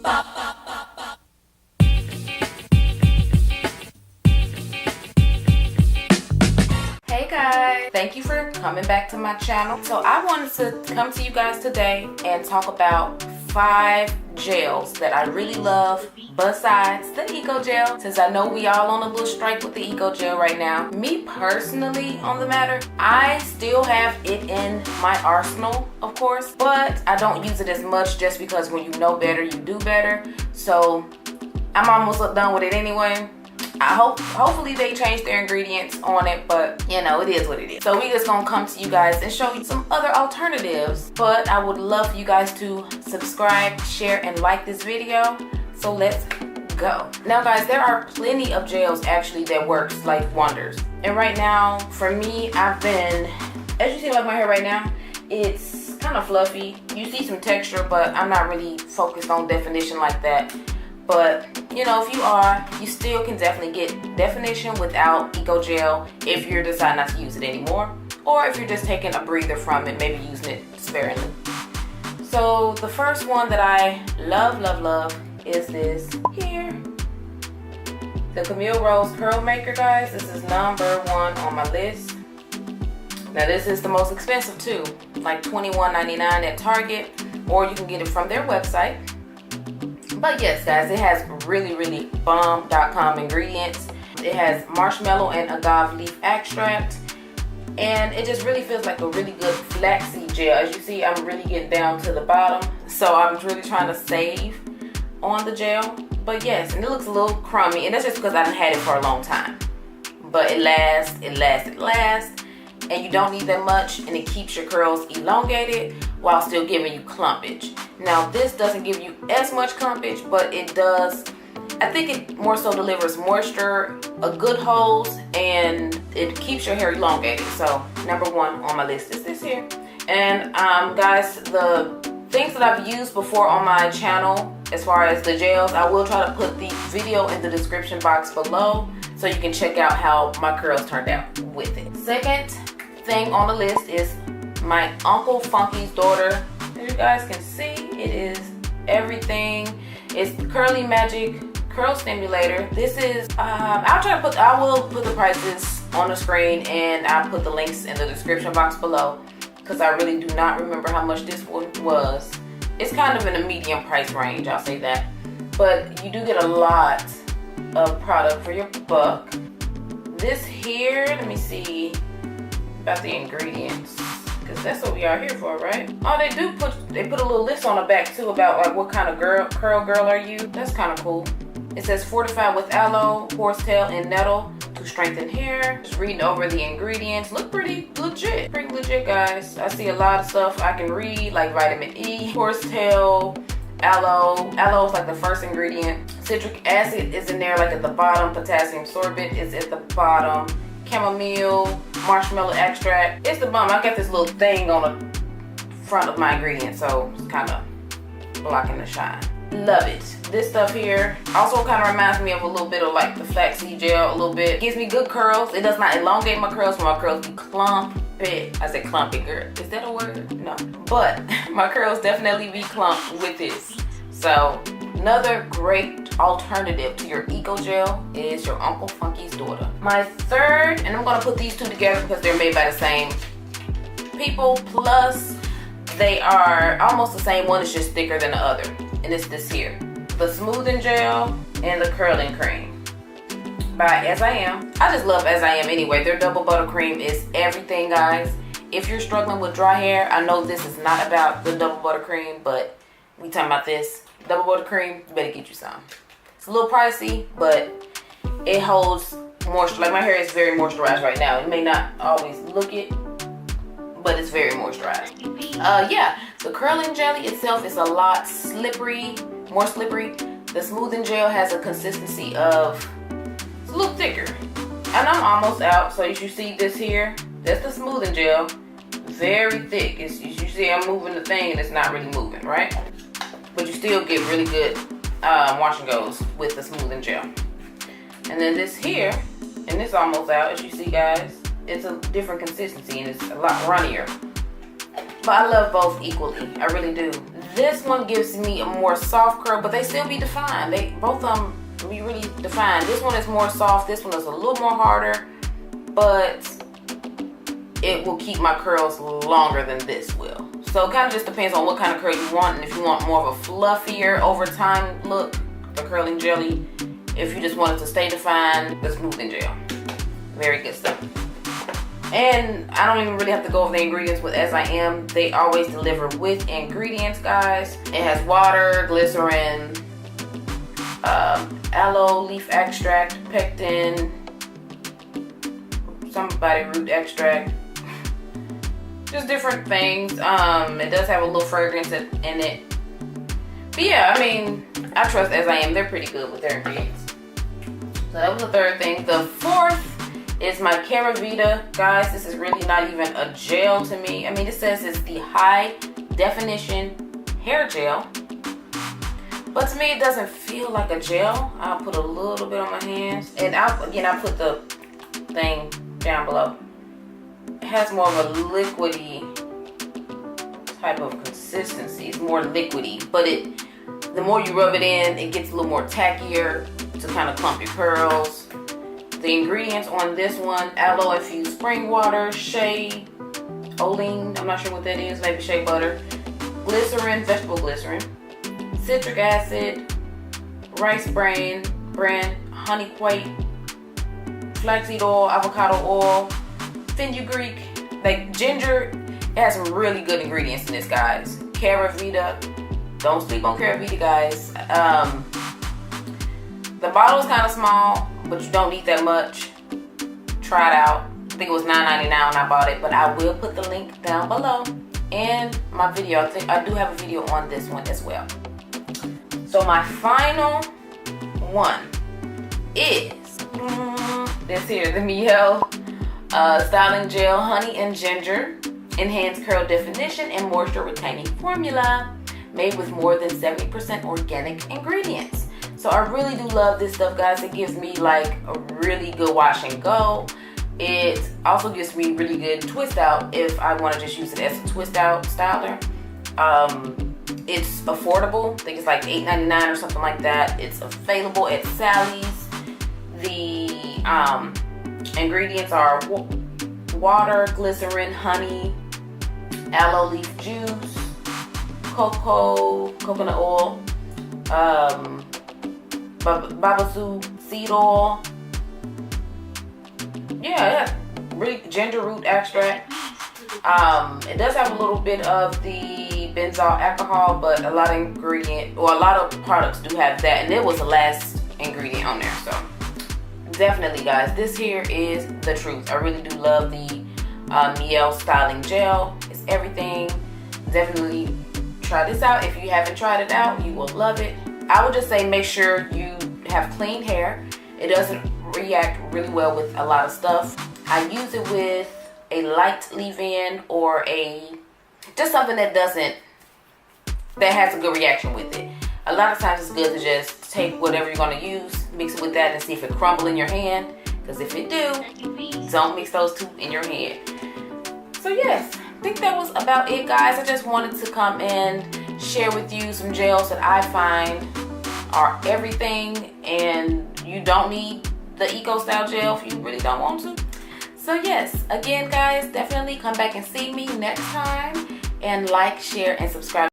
Hey guys, thank you for coming back to my channel. So I wanted to come to you guys today and talk about 5 gels that I really love besides the Eco Gel, since I know we all on a little strike with the Eco Gel right now. Me personally on the matter, I still have it in my arsenal, of course, but I don't use it as much just because when you know better, you do better. So I'm almost done with it anyway. Hopefully they change their ingredients on it, but you know, it is what it is. So we just gonna come to you guys and show you some other alternatives, but I would love for you guys to subscribe, share, and like this video. So let's go. Now guys, there are plenty of gels actually that works like wonders. And right now, for me, I've been, as you see like my hair right now, it's kind of fluffy. You see some texture, but I'm not really focused on definition like that. But you know, if you are, you still can definitely get definition without Eco Gel if you're deciding not to use it anymore, or if you're just taking a breather from it, maybe using it sparingly. So the first one that I love is this here, the Camille Rose Curl Maker, guys. This is #1 on my list. Now this is the most expensive too, like $21.99 at Target, or you can get it from their website. But yes guys, it has really bomb.com ingredients. It has marshmallow and agave leaf extract, and it just really feels like a really good flaxseed gel. As you see, I'm really getting down to the bottom, so I'm really trying to save on the gel. But yes, and it looks a little crummy, and that's just because I done had it for a long time. But it lasts, and you don't need that much, and it keeps your curls elongated while still giving you clumpage. Now this doesn't give you as much clumpage, but it does, I think it more so delivers moisture, a good hold, and it keeps your hair elongated. So #1 on my list is this here. And guys, the things that I've used before on my channel as far as the gels, I will try to put the video in the description box below so you can check out how my curls turned out with it. Second thing on the list is my Uncle Funky's Daughter. As you guys can see, it is everything. It's Curly Magic Curl Stimulator. This is I will put the prices on the screen, and I'll put the links in the description box below, because I really do not remember how much this one was. It's kind of in a medium price range, I'll say that, but you do get a lot of product for your buck. This here, let me see about the ingredients, because that's what we are here for, right? Oh, they put a little list on the back too about like what kind of curl girl are you. That's kind of cool. It says fortified with aloe, horsetail, and nettle to strengthen hair. Just reading over the ingredients, look pretty legit guys. I see a lot of stuff I can read, like vitamin E, horsetail, aloe is like the first ingredient, citric acid is in there like at the bottom, potassium sorbate is at the bottom, chamomile, marshmallow extract. It's the bomb. I got this little thing on the front of my ingredients, so it's kind of blocking the shine. Love it. This stuff here also kind of reminds me of a little bit of like the flaxseed gel, a little bit. Gives me good curls. It does not elongate my curls, when my curls be clumpy. I said clumpy, girl. Is that a word? No. But my curls definitely be clumped with this. So another great alternative to your Eco Gel is your Uncle Funky's Daughter. My third, and I'm gonna put these two together because they're made by the same people, plus they are almost the same. One is just thicker than the other, and it's this here, the smoothing gel and the curling cream by As I Am. I just love As I Am anyway. Their double buttercream is everything, guys. If you're struggling with dry hair, I know this is not about the double buttercream, but we talking about this double buttercream. You better get you some. It's a little pricey, but it holds moisture. Like my hair is very moisturized right now. It may not always look it, but it's very moisturized. Yeah, the curling jelly itself is a lot slippery, more slippery. The smoothing gel has a consistency of, it's a little thicker. And I'm almost out, so you should see this here. That's the smoothing gel. Very thick. You see I'm moving the thing and it's not really moving, right? But you still get really good wash and goes with the smoothing gel. And then this here, and this almost out, as you see guys, it's a different consistency and it's a lot runnier. But I love both equally. I really do. This one gives me a more soft curl, but they still be defined. Both of them be really defined. This one is more soft. This one is a little more harder, but it will keep my curls longer than this will. So it kind of just depends on what kind of curl you want, and if you want more of a fluffier over time look, the curling jelly. If you just want it to stay defined, the smoothing gel. Very good stuff. And I don't even really have to go over the ingredients with As I Am. They always deliver with ingredients, guys. It has water, glycerin, aloe leaf extract, pectin, somebody root extract, just different things. It does have a little fragrance in it. But yeah, I mean, I trust As I Am. They're pretty good with their ingredients. So that was the third thing. The fourth is my Vita. Guys, this is really not even a gel to me. I mean, it says it's the high definition hair gel, but to me it doesn't feel like a gel. I'll put a little bit on my hands, and I'll put the thing down below. It has more of a liquidy type of consistency. It's more liquidy, but the more you rub it in, it gets a little more tackier to kind of clump your curls. The ingredients on this one: aloe infused spring water, shea oleine, I'm not sure what that is, maybe shea butter, glycerin, vegetable glycerin, citric acid, rice bran, honey quake, flaxseed oil, avocado oil, fenugreek, like ginger. It has some really good ingredients in this, guys. Vita, don't sleep on Vita, guys. The bottle is kind of small, but you don't need that much. Try it out. I think it was $9.99 when I bought it, but I will put the link down below. And my video, I do have a video on this one as well. So my final one is this here, the MIELLE Styling Gel Honey and Ginger Enhanced Curl Definition and Moisture Retaining Formula, made with more than 70% organic ingredients. So I really do love this stuff, guys. It gives me like a really good wash and go. It also gives me really good twist out if I want to just use it as a twist out styler. It's affordable. I think it's like $8.99 or something like that. It's available at Sally's. The ingredients are water, glycerin, honey, aloe leaf juice, coconut oil, babasu seed oil. Yeah, really ginger root extract. It does have a little bit of the benzoyl alcohol, but a lot of products do have that, and it was the last ingredient on there. So definitely, guys, this here is the truth. I really do love the MIELLE Styling Gel. It's everything. Definitely try this out. If you haven't tried it out, you will love it. I would just say make sure you have clean hair. It doesn't react really well with a lot of stuff. I use it with a light leave-in or just something that has a good reaction with it. A lot of times it's good to just take whatever you're going to use, mix it with that, and see if it crumbles in your hand. Because if it do, don't mix those two in your hand. So yes, I think that was about it, guys. I just wanted to come and share with you some gels that I find are everything, and you don't need the eco style gel if you really don't want to. So yes, again, guys, definitely come back and see me next time, and like, share, and subscribe.